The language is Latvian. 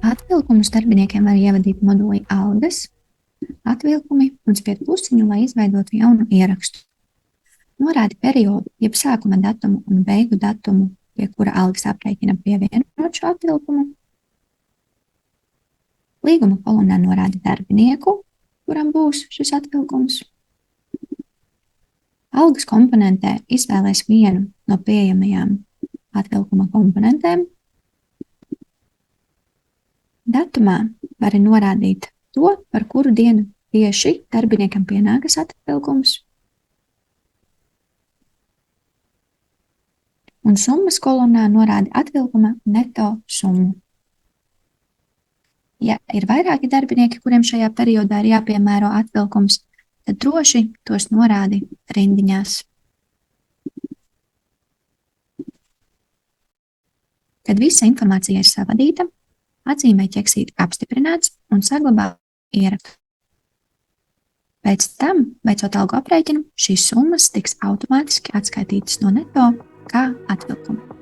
Atvilkumus darbiniekiem var ievadīt modulī algas, atvilkumi un spied plusiņu, lai izveidotu jaunu ierakstu. Norādi periodu, jeb sākuma datumu un beigu datumu, pie kura algas aprēķina pievienot šo atvilkumu. Līguma kolonnā norādi darbinieku, kuram būs šis atvilkums. Algas komponentē izvēlēs vienu no pieejamajām atvilkuma komponentēm. Datumā vari norādīt to, par kuru dienu tieši darbiniekam pienākas atvilkums. Un summas kolonnā norādi atvilkuma neto summu. Ja ir vairāki darbinieki, kuriem šajā periodā ir jāpiemēro atvilkums, tad droši tos norādi rindiņās. Kad visa informācija ir savadīta, atzīmē ķeksīti apstiprināts un saglabā ierakstu. Pēc tam, veicot algu aprēķinu, šīs summas tiks automātiski atskaitītas no neto kā atvilkuma.